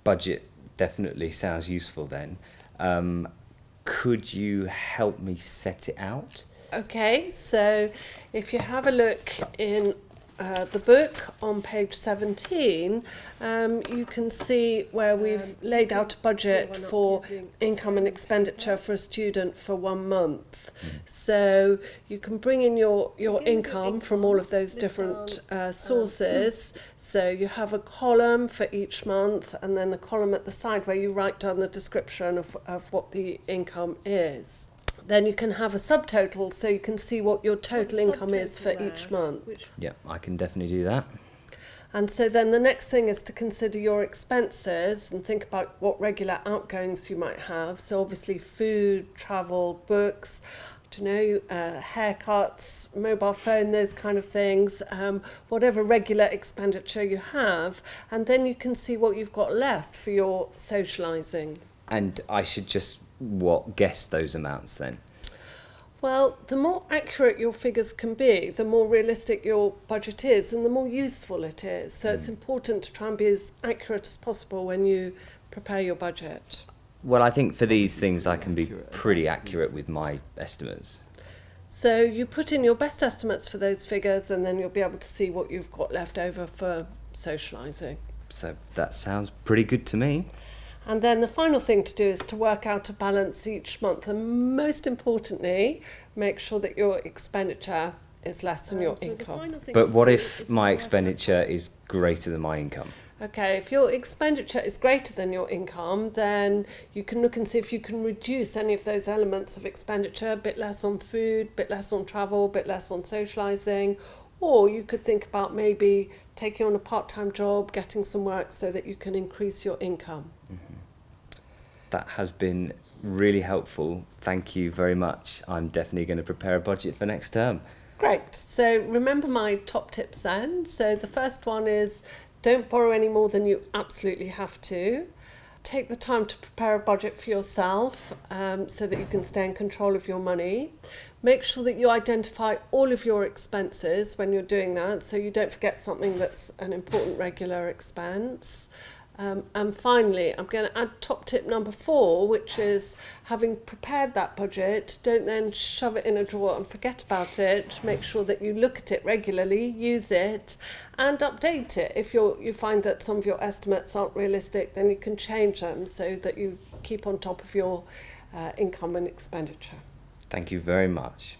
budget definitely sounds useful then. Could you help me set it out? Okay, so if you have a look in the book on page 17, you can see where we've laid out a budget for income and expenditure for a student for 1 month. So you can bring in your income from all of those different sources. So you have a column for each month and then a column at the side where you write down the description of what the income is. Then you can have a subtotal so you can see what your total income is for each month. Yeah, I can definitely do that. And so then the next thing is to consider your expenses and think about what regular outgoings you might have. So obviously food, travel, books, haircuts, mobile phone, those kind of things, whatever regular expenditure you have. And then you can see what you've got left for your socialising. And I should just, guess those amounts then? Well, the more accurate your figures can be, the more realistic your budget is and the more useful it is. So it's important to try and be as accurate as possible when you prepare your budget. Well, I think for these things I can be pretty accurate with my estimates. So you put in your best estimates for those figures and then you'll be able to see what you've got left over for socialising. So that sounds pretty good to me. And then the final thing to do is to work out a balance each month. And most importantly, make sure that your expenditure is less than your income. But what if my expenditure is greater than my income? Okay, if your expenditure is greater than your income, then you can look and see if you can reduce any of those elements of expenditure, a bit less on food, a bit less on travel, a bit less on socialising. Or you could think about maybe taking on a part-time job, getting some work so that you can increase your income. That has been really helpful. Thank you very much. I'm definitely going to prepare a budget for next term. Great. So remember my top tips then. So the first one is don't borrow any more than you absolutely have to. Take the time to prepare a budget for yourself so that you can stay in control of your money. Make sure that you identify all of your expenses when you're doing that so you don't forget something that's an important regular expense. And finally, I'm going to add top tip number 4, which is having prepared that budget, don't then shove it in a drawer and forget about it. Make sure that you look at it regularly, use it, and update it. If you find that some of your estimates aren't realistic, then you can change them so that you keep on top of your income and expenditure. Thank you very much.